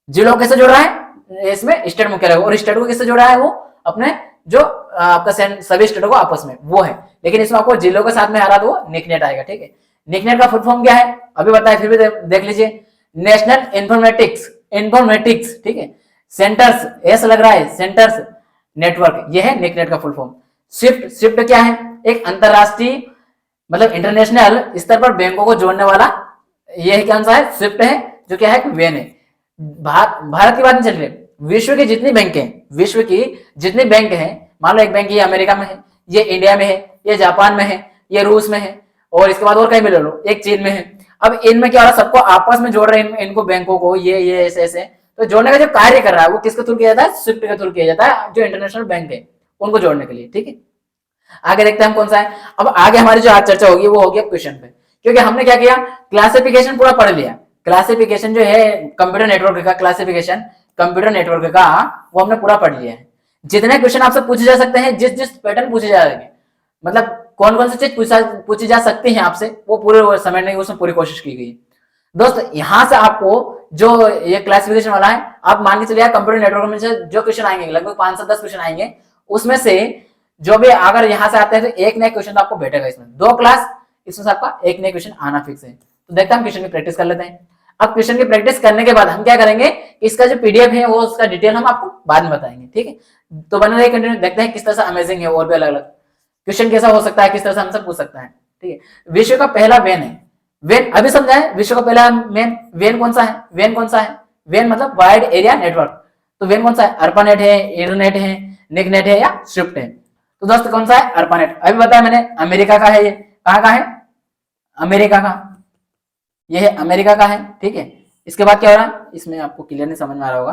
जिलों कैसे जोड़ रहा है? इसमें स्टेट मुख्यालय, और स्टेट को किससे जोड़ा है? वो अपने जो आपका सभी स्टेटों को आपस में वो है, लेकिन इसमें आपको जिलों के साथ में आ रहा तो वो निकनेट आएगा, ठीक है। निकनेट का फुल फॉर्म क्या है अभी बताया, फिर भी देख लीजिए। नेशनल इंफॉर्मेटिक्स, इंफॉर्मेटिक्स, ठीक है। सेंटर्स, ऐसा लग रहा है सेंटर्स नेटवर्क, यह है निकनेट का फुल फॉर्म। स्विफ्ट, स्विफ्ट क्या है? एक अंतरराष्ट्रीय मतलब इंटरनेशनल स्तर पर बैंकों को जोड़ने वाला, यह कौन सा है? स्विफ्ट है, जो क्या है? वेन है। भारत की बात नहीं चल रही, विश्व की जितनी बैंक है, विश्व की जितनी बैंक है, मान लो एक बैंक ये अमेरिका में है, ये इंडिया में है, ये जापान में है, ये रूस में है, और इसके बाद और कहीं भी ले लो, एक चीन में है। अब इनमें क्या हो रहा है? सबको आपस में जोड़ रहे हैं, इनको बैंकों को, ये ऐसे ऐसे। तो जोड़ने का जो कार्य कर रहा है वो किसके थ्रू किया जाता है? स्विफ्ट के थ्रू किया जाता है, जो इंटरनेशनल बैंक है उनको जोड़ने के लिए, ठीक है। आगे देखते हैं हम कौन सा है। अब आगे हमारी जो आज चर्चा होगी वो होगी क्वेश्चन पे, क्योंकि हमने क्या किया? क्लासिफिकेशन पूरा पढ़ लिया। क्लासिफिकेशन जो है कंप्यूटर नेटवर्क का, क्लासिफिकेशन कंप्यूटर नेटवर्क का, वो हमने पूरा पढ़ लिया है। जितने क्वेश्चन आपसे पूछे जा सकते हैं, जिस जिस पैटर्न पूछे जा रहे हैं, मतलब कौन कौन सी चीज पूछी जा सकती है आपसे, वो पूरे समेटने की उसमें पूरी कोशिश की गई। दोस्त यहां से आपको जो ये क्लासिफिकेशन वाला है, आप मान के चलिए कंप्यूटर नेटवर्क में से जो क्वेश्चन आएंगे, लगभग 5 से 10 क्वेश्चन आएंगे, उसमें से जो भी अगर यहां से आते हैं तो एक नया क्वेश्चन तो आपको भेटेगा इसमें, 2 क्लास इसमें से आपका एक नया क्वेश्चन आना फिक्स है। तो देखते हैं हम क्वेश्चन की प्रैक्टिस कर लेते हैं। अब क्वेश्चन की प्रैक्टिस करने के बाद हम क्या करेंगे, इसका जो पीडीएफ है वो उसका डिटेल हम आपको बाद में बताएंगे, ठीक है। तो बने रहिए कंटिन्यू, देखते हैं किस तरह से अमेजिंग है, और भी अलग अलग क्वेश्चन कैसा हो सकता है, किस तरह से हमसे पूछ सकता है, ठीक है। विश्व का पहला वेन है, वेन अभी समझा है, विश्व का पहला वेन कौन सा है? वेन कौन सा है? वेन मतलब वाइड एरिया नेटवर्क। तो वेन कौन सा है? अर्पानेट है, इंटरनेट है, निकनेट है या स्विफ्ट है? तो दोस्त कौन सा है? अर्पानेट। अभी बताया मैंने, अमेरिका का है, ये कहां का है? अमेरिका का, ये है अमेरिका का है, ठीक है। इसके बाद क्या हो रहा है, इसमें आपको क्लियर नहीं समझ में आ रहा होगा,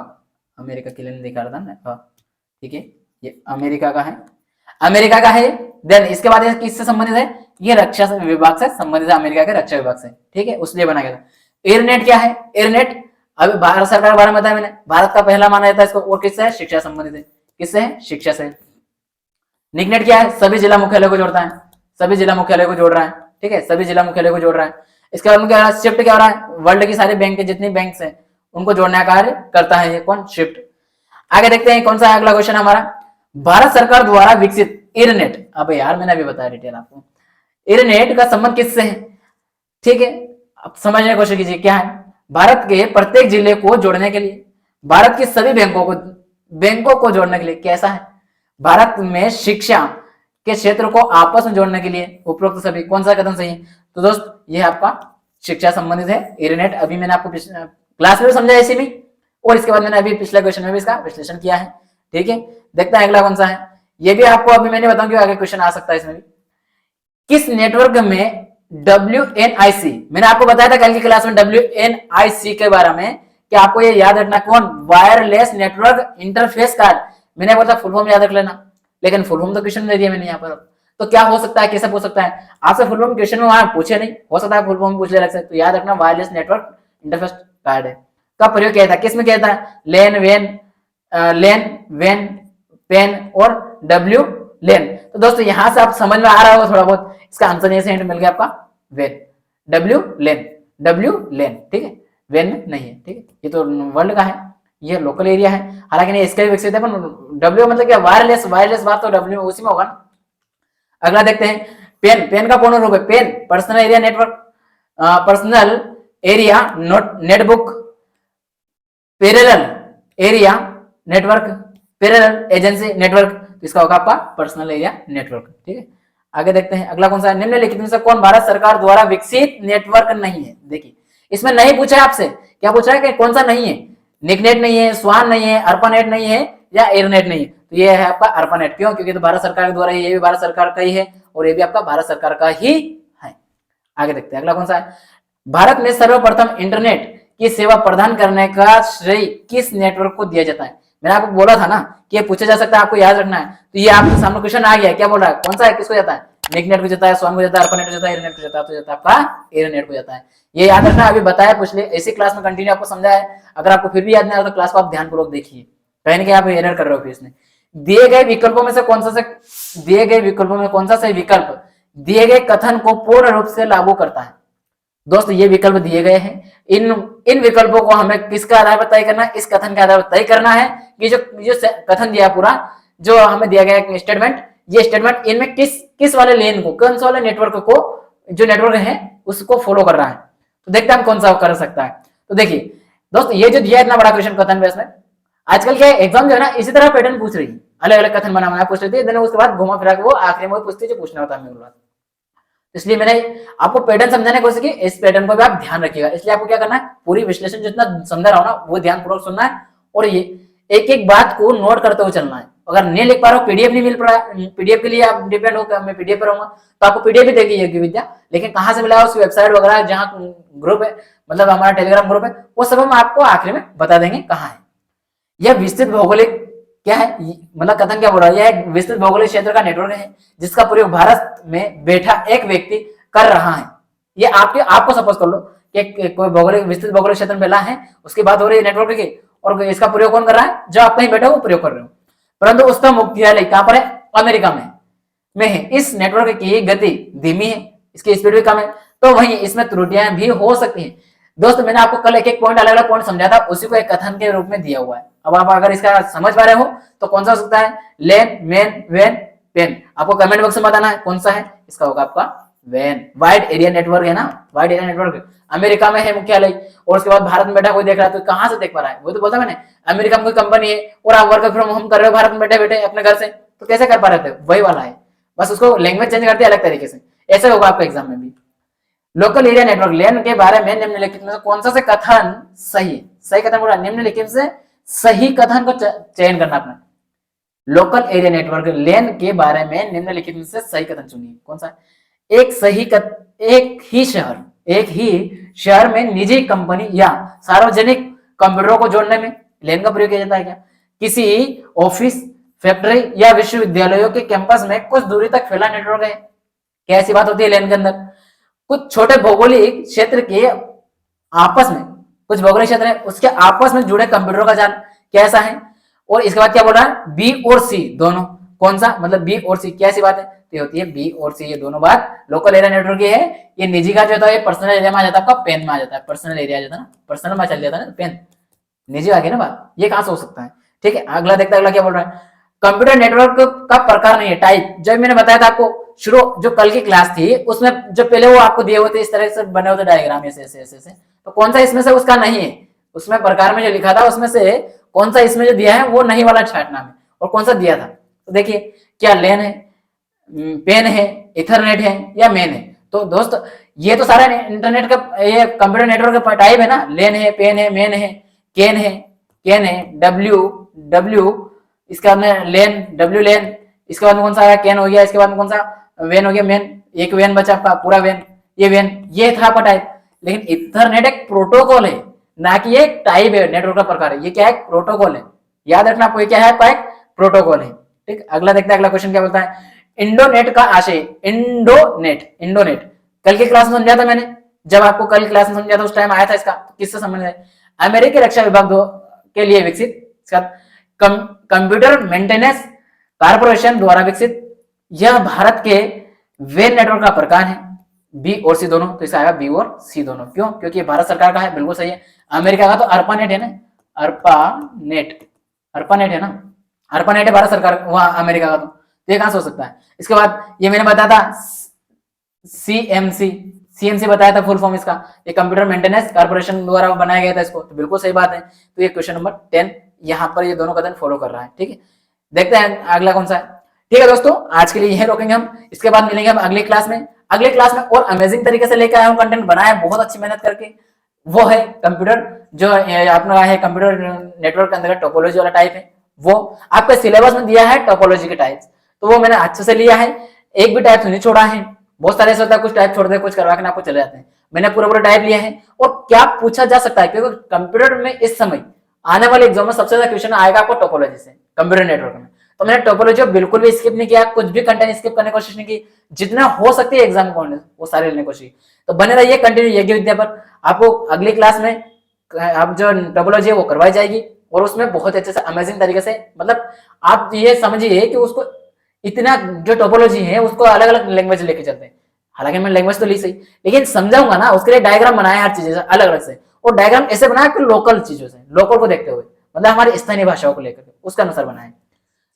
अमेरिका क्लियर नहीं दिखा रहा था, ठीक है। ये अमेरिका का है, अमेरिका का है। देन इसके बाद किससे संबंधित है? ये रक्षा विभाग से संबंधित है, अमेरिका के रक्षा विभाग से, ठीक है, उसलिए बनाया गया था। एयरनेट क्या है? एयरनेट अभी भारत सरकार के बारे में बताया मैंने, भारत का पहला माना जाता है इसको, और किससे है? शिक्षा संबंधित है। किससे है? शिक्षा से। निकनेट क्या है? सभी जिला मुख्यालय को जोड़ता है, सभी जिला मुख्यालय को जोड़ रहा है, ठीक है, सभी जिला मुख्यालय को जोड़ रहा है। इसके बाद में क्या हो रहा है? शिफ्ट क्या हो रहा है? वर्ल्ड की सारी बैंक के जितनी बैंक है उनको जोड़ने का कार्य करता है ये कौन? शिफ्ट। आगे देखते हैं कौन सा है अगला क्वेश्चन हमारा। भारत सरकार द्वारा विकसित इरनेट, अब यार मैंने अभी बताया डिटेल आपको, इरनेट का संबंध किससे है? ठीक है, अब समझने की कोशिश कीजिए क्या है। भारत के प्रत्येक जिले को जोड़ने के लिए, भारत के सभी बैंकों को जोड़ने के लिए, कैसा है? भारत में शिक्षा के क्षेत्र को आपस में जोड़ने के लिए उपरोक्त सभी कौन सा कदम सही है? तो दोस्त ये आपका शिक्षा संबंधित है इरनेट। अभी मैंने आपको क्लास में समझा इसी में, और इसके बाद मैंने अभी पिछले क्वेश्चन में भी इसका विश्लेषण किया है, ठीक है। देखते हैं अगला कौन सा है, ये भी आपको अभी मैंने बताऊं कि आगे क्वेश्चन आ सकता है इसमें भी। किस नेटवर्क में WNIC, मैंने आपको बताया था कल की क्लास में WNIC के बारे में, कि आपको ये याद रखना कौन? Wireless network interface card. मैंने बोला फुल फॉर्म याद रख लेना, लेकिन फुल फॉर्म तो क्वेश्चन दे दिया मैंने यहाँ पर। तो क्या हो सकता है, कैसे पूछ सकता है आपसे? फुल फॉर्म क्वेश्चन में वहां पूछे नहीं, हो सकता है फुल फॉर्म पूछ ले रख सकते। तो याद रखना वायरलेस नेटवर्क इंटरफेस कार्ड है। का प्रयोग किया था, किसमें किया था? लेन, वेन, पेन और W लेन। तो दोस्तों यहां से आप समझ में आ रहा होगा थोड़ा बहुत, इसका आंसर यहां से हिंट मिल गया आपका, वेन, W लेन, ठीक है, वेन नहीं है, ठीक है। ये तो वर्ल्ड का है, ये लोकल एरिया है, हालांकि नहीं इसका भी विकसित है, पर W मतलब क्या? वायरलेस बात तो W उसी में होगा ना। अगला देखते हैं, पेन का पूर्ण रूप है PAN, personal area network, personal area network, parallel area network, parallel agency network, तो इसका होगा आपका पर्सनल एरिया नेटवर्क, ठीक है। आगे देखते हैं अगला कौन सा है। निम्नलिखित में से कौन भारत सरकार द्वारा विकसित नेटवर्क नहीं है? देखिए इसमें नहीं पूछा है आपसे, क्या पूछा है कि कौन सा नहीं है? निकनेट नहीं है, स्वान नहीं है, अर्पानेट नहीं है, या एयरनेट नहीं है। तो ये है आपका अर्पानेट। क्यों? क्योंकि तो भारत सरकार के द्वारा, ये भी भारत सरकार का ही है, और ये भी आपका भारत सरकार का ही है। आगे देखते हैं अगला कौन सा है। भारत में सर्वप्रथम इंटरनेट की सेवा प्रदान करने का श्रेय किस नेटवर्क को दिया जाता है? मैंने आपको बोला था ना कि ये पूछा जा सकता है, आपको याद रखना है। तो ये आपके सामने क्वेश्चन आ गया, क्या बोल रहा है, कौन सा है, किसको जाता है? निक नेट को जाता है, स्वान को जाता है, अर्पा नेट को जाता है, एरनेट को जाता है, तो जाता है आपका एरनेट को जाता है। ये याद रखना, अभी बताया कुछ इसी क्लास में कंटिन्यू आपको समझाया है। अगर आपको फिर भी याद नहीं आ रहा तो क्लास को आप ध्यानपूर्वक देखिए, कहीं ना कहीं आप एरर कर रहे हो फिर इसमें। दिए गए विकल्पों में कौन सा सही विकल्प दिए गए कथन को पूर्ण रूप से लागू करता है। दोस्त ये विकल्प दिए गए हैं, इन विकल्पों को हमें किसका आधार पर तय करना है, इस कथन के आधार पर तय करना है कि जो कथन दिया पूरा, जो हमें दिया गया स्टेटमेंट, ये स्टेटमेंट इनमें किस वाले लेन को, कौन सा वाले नेटवर्क को, जो नेटवर्क है उसको फॉलो कर रहा है। तो देखते हैं हम कौन सा कर सकता है। तो देखिए दोस्त, ये जो दिया इतना बड़ा क्वेश्चन कथन बेस में, आजकल के एग्जाम जो है ना इसी तरह पैटर्न पूछ रही है, अलग अलग कथन बना पूछ रही थी, उसके बाद घुमा फिरा के वो आखिरी में पूछती है जो पूछना होता है। इसलिए मैंने आपको पैटर्न समझाने की कोशिश की, इस पैटर्न को भी आप ध्यान रखिएगा। इसलिए आपको क्या करना है, पूरी विश्लेषण जितना समझा रहा हूं ना वो ध्यानपूर्वक सुनना है, और ये एक एक बात को नोट करते हुए चलना है। अगर नहीं लिख पा रहा हो, पीडीएफ नहीं मिल पा रहा, पीडीएफ के लिए आप डिपेंड हो, मैं पीडीएफ पर रहूंगा तो आपको पीडीएफ भी देगी यज्ञ विद्या, लेकिन कहां से मिला उसकी वेबसाइट वगैरह, जहां ग्रुप है, मतलब हमारा टेलीग्राम ग्रुप है, वो सब हम आपको आखिरी में बता देंगे कहाँ है। यह विस्तृत भौगोलिक क्या है, मतलब कथन क्या बोल रहा है, यह एक विस्तृत भौगोलिक क्षेत्र का नेटवर्क है जिसका प्रयोग भारत में बैठा एक व्यक्ति कर रहा है। ये आपको सपोज कर लो कि कोई विस्तृत भौगोलिक क्षेत्र में मिला है, उसकी बात हो रही है नेटवर्क की, और इसका प्रयोग कौन कर रहा है, जो आप कहीं बैठे हो प्रयोग कर रहे हो, परंतु उसका मुख्यालय कहां पर है, अमेरिका में है। इस नेटवर्क की गति धीमी है, इसकी स्पीड भी कम है, तो वहीं इसमें त्रुटियां भी हो सकती हैं। दोस्त मैंने आपको कल एक एक पॉइंट, अलग अलग पॉइंट समझा था, उसी को एक कथन के रूप में दिया हुआ है। अब आप अगर इसका समझ पा रहे हो तो कौन सा हो सकता है, लेन, मेन, वेन, पेन। आपको कमेंट बॉक्स में बताना है कौन सा है, इसका होगा आपका वेन। वाइड एरिया नेटवर्क है ना, वाइड एरिया नेटवर्क अमेरिका में है मुख्यालय, और उसके बाद भारत में बैठा कोई देख रहा है तो कहां से देख पा रहा है, वो तो बोलता मैंने अमेरिका में कोई कंपनी है और आप वर्क फ्रॉम होम कर रहे हो भारत में बैठे बैठे अपने घर से, तो कैसे कर पा रहे थे, वही वाला है, बस उसको लैंग्वेज चेंज करते हैं अलग तरीके से। ऐसे होगा आपका एग्जाम में भी। लोकल एरिया नेटवर्क लेन के बारे में निम्नलिखित में से कौन सा से कथन सही कथन बोला, निम्नलिखित से सही कथन को चयन करना अपना। लोकल एरिया नेटवर्क लेन के बारे में निम्नलिखित में से सही कथन चुनिए, कौन सा। एक ही शहर में निजी कंपनी या सार्वजनिक कंप्यूटरों को जोड़ने में लेन का प्रयोग किया जाता है क्या। किसी ऑफिस, फैक्ट्री या विश्वविद्यालयों के कैंपस में कुछ दूरी तक फैला नेटवर्क है, क्या ऐसी बात होती है लेन के अंदर। कुछ छोटे भौगोलिक क्षेत्र के आपस में, कुछ भौगोलिक क्षेत्र है उसके आपस में जुड़े कंप्यूटरों का जाल, कैसा है। और इसके बाद क्या बोल रहा है, बी और सी दोनों, कौन सा, मतलब बी और सी कैसी बात है, तो होती है बी और सी, ये दोनों बात लोकल एरिया नेटवर्क की है। ये निजी का जो होता है ये पर्सनल एरिया में आ जाता है, आपका पेन में आ जाता है, पर्सनल एरिया आ जाता है ना, पर्सनल में चल जाता है ना पेन, निजी आ गया ना बात, ये कहां से हो सकता है। ठीक है, अगला देखते हैं, अगला क्या बोल रहा है, कंप्यूटर नेटवर्क का प्रकार नहीं है, टाइप। जब मैंने बताया था आपको शुरू जो कल की क्लास थी उसमें जो पहले वो आपको दिए हुए थे इस तरह से बने होते डायग्राम ऐसे, तो कौन सा इसमें से उसका नहीं है, उसमें प्रकार में जो लिखा था उसमें से कौन सा इसमें जो दिया है वो नहीं वाला छांटना है, और कौन सा दिया था। तो देखिए क्या लेन है, पेन है, इथरनेट है या मेन है। तो दोस्त ये तो सारा इंटरनेट का, ये कंप्यूटर नेटवर्क का टाइप है ना, लेन है, पेन है, मेन है, केन है, डब्ल्यू इसके बाद में लेन, डब्ल्यू लेन, इसके बाद में कौन सा आया, केन हो गया, इसके बाद में कौन सा वेन हो गया, मेन, एक वेन बचा आपका पूरा वेन, ये वेन, ये था आपका टाइप। लेकिन इथरनेट एक प्रोटोकॉल है, ना कि एक टाइप है, नेटवर्क का प्रकार है, ये क्या है, प्रोटोकॉल है, याद रखना आपको, ये क्या है आपका एक प्रोटोकॉल है। ठीक, अगला देखते हैं, अगला क्वेश्चन क्या बोलता है, इंडोनेट का आशय, इंडोनेट कल की क्लास में समझा था मैंने, जब आपको कल क्लास में समझा था उस टाइम आया था इसका, किससे संबंध है, अमेरिकी रक्षा विभाग के लिए विकसित कंप्यूटर मेंटेनेंस कारपोरेशन द्वारा विकसित, यह भारत के वेन नेटवर्क का प्रकार है, बी और सी दोनों, तो इसका आएगा बी और सी दोनों, क्यों, क्योंकि भारत सरकार का है, बिल्कुल सही है। अमेरिका का तो अर्पानेट है ना, अर्पानेट है ना, अर्पानेट है भारत सरकार, वहां अमेरिका का, तो ये कहां से हो सकता है। इसके बाद ये मैंने बताया था सीएमसी बताया था फुल फॉर्म इसका, ये कंप्यूटर मेंटेनेंस कारपोरेशन द्वारा बनाया गया था इसको, तो बिल्कुल सही बात है। तो ये क्वेश्चन नंबर 10 यहाँ पर ये दोनों कथन फॉलो कर रहा है। ठीक है, देखते हैं अगला कौन सा है। ठीक है दोस्तों, आज के लिए यही रोकेंगे हम, इसके बाद मिलेंगे हम अगली क्लास में। अगली क्लास में और अमेजिंग तरीके से लेकर आया हूँ, कंटेंट बनाया बहुत अच्छी मेहनत करके, वो है कंप्यूटर जो अपना है कंप्यूटर नेटवर्क के अंदर टोपोलॉजी वाला टाइप है, वो आपके सिलेबस में दिया है टोपोलॉजी के टाइप्स, तो वो मैंने अच्छे से लिया है, एक भी टाइप नहीं छोड़ा है। बहुत सारे ऐसे होता है कुछ टाइप छोड़ दे, कुछ करवा के आपको चले जाते हैं, मैंने पूरा टाइप लिया है। और क्या पूछा जा सकता है, क्योंकि कंप्यूटर में इस समय आने वाले एग्जाम में सबसे ज्यादा क्वेश्चन आएगा आपको टोपोलॉजी से, कंप्यूटर नेटवर्क में, तो मैंने टोपोलॉजी बिल्कुल भी स्किप नहीं किया, कुछ भी कंटेंट स्किप करने की कोशिश नहीं की, जितना हो सकती है एग्जाम में वो सारे लेने की कोशिश। तो बने रहिए कंटिन्यू यज्ञ विद्या पर। आपको अगली क्लास में आप जो टोपोलॉजी है वो करवाई जाएगी, और उसमें बहुत अच्छे से अमेजिंग तरीके से, मतलब आप ये समझिए कि उसको इतना जो टोपोलॉजी है उसको अलग अलग लैंग्वेज लेके चलते हैं। हालांकि मैं लैंग्वेज तो ली सही, लेकिन समझाऊंगा ना, उसके लिए डायग्राम बनाया हर चीज अलग अलग से, और डायग्राम ऐसे बनाया कि लोकल चीजों से, लोकल को देखते हुए, मतलब हमारी स्थानीय भाषाओं को लेकर उसका अनुसार बनाए।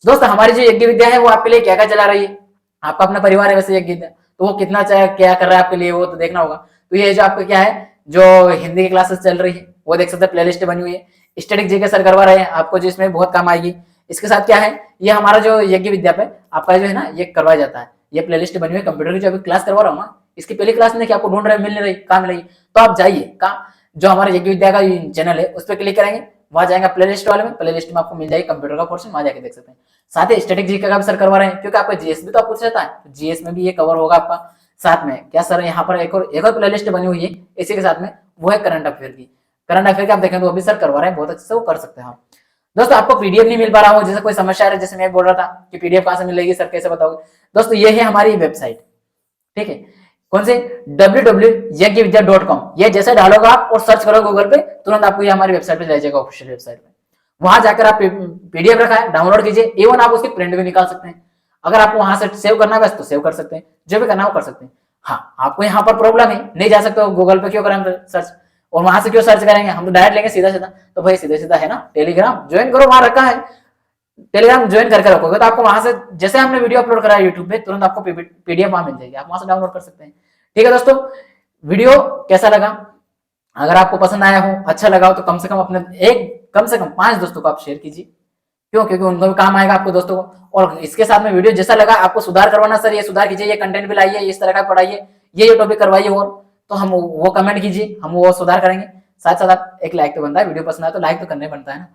दोस्त हमारी जो यज्ञ विद्या है वो आपके लिए क्या क्या चला रही है, आपका अपना परिवार है वैसे यज्ञ विद्या, तो वो कितना क्या कर रहा है आपके लिए वो तो देखना होगा। तो ये जो आपका क्या है, जो हिंदी की क्लासेस चल रही है वो देख सकते हैं, प्लेलिस्ट बनी हुई है, स्टैटिक जीके सर करवा रहे हैं आपको, जिसमें बहुत काम आएगी। इसके साथ क्या है, ये हमारा जो यज्ञ विद्या पे आपका जो है ना ये करवाया जाता है, ये प्लेलिस्ट बनी हुई है कंप्यूटर की, जो अभी क्लास करवा रहा हूँ ना, इसकी पहली क्लास में क्या आपको ढूंढ रहे मिल नहीं रही, कहाँ मिलेगी, तो आप जाइए कहाँ, जो हमारे यज्ञ विद्या का चैनल है उस पर क्लिक करेंगे, वहां जाएंगे प्लेलिस्ट वाले में, प्लेलिस्ट में आपको मिल जाएगी कंप्यूटर का पोर्शन, वहां जाके देख सकते हैं। साथ ही स्टैटिक जीके का भी सर करवा रहे हैं, क्योंकि आपका जीएस भी तो आपको रहता है, तो जीएस में भी ये कवर होगा आपका। साथ में क्या सर यहाँ पर एक और प्लेलिस्ट बनी हुई है इसी के साथ में, वो है करंट अफेयर की। करंट अफेयर की आप देखें तो वो भी सर करवा रहे हैं, बहुत अच्छे से वो कर सकते हैं आप। दोस्तों आपको पीडीएफ नहीं मिल पा रहा हो, जैसे कोई समस्या है, जैसे मैं बोल रहा था कि पीडीएफ कहां से मिलेगी सर कैसे बताओगे, दोस्तों ये है हमारी वेबसाइट, ठीक है, कौन से www.yajnavidya.com, ये जैसे डालोगे आप और सर्च करोगे गूगल पे, तुरंत आपको ये हमारी वेबसाइट पे ले जाएगा, ऑफिशियल वेबसाइट पे। वहां जाकर आप पीडीएफ रखा है डाउनलोड कीजिए, इवन आप उसकी प्रिंट भी निकाल सकते हैं, अगर आपको वहां से सेव करना है बस तो सेव कर सकते हैं, जो भी करना हो कर सकते हैं। हाँ आपको यहाँ पर प्रॉब्लम है, नहीं जा सकते हो गूगल पे, क्यों करें सर्च, और वहां से क्यों सर्च करेंगे, हम तो डायरेक्ट लेंगे सीधा सीधा, तो भाई सीधा सीधा है ना टेलीग्राम ज्वाइन करो, वहां रखा है, टेलीग्राम ज्वाइन करके रखोगे तो आपको वहां से जैसे हमने वीडियो अपलोड करा है यूट्यूब पे, तुरंत आपको पीडीएफ वहां मिल जाएगी, आप वहां से डाउनलोड कर सकते हैं। ठीक है दोस्तों, वीडियो कैसा लगा, अगर आपको पसंद आया हो, अच्छा लगा हो, तो कम से कम अपने कम से कम 5 दोस्तों को आप शेयर कीजिए, क्यों, क्योंकि उनको भी काम आएगा आपको दोस्तों को। और इसके साथ में वीडियो जैसा लगा, आपको सुधार करवाना सर ये सुधार कीजिए, ये कंटेंट भी लाइए, इस तरह का पढ़ाइए, ये टॉपिक करवाइए, और तो हम वो कमेंट कीजिए, हम वो सुधार करेंगे। साथ साथ आप एक लाइक तो बनता है, वीडियो पसंद आए तो लाइक तो करना ही बनता है ना।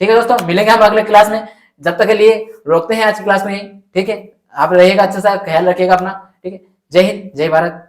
ठीक है दोस्तों, मिलेंगे हम अगले क्लास में, जब तक के लिए रोकते हैं आज की क्लास में, ठीक है, आप रहिएगा, अच्छा सा ख्याल रखिएगा अपना, ठीक है, जय हिंद जय भारत।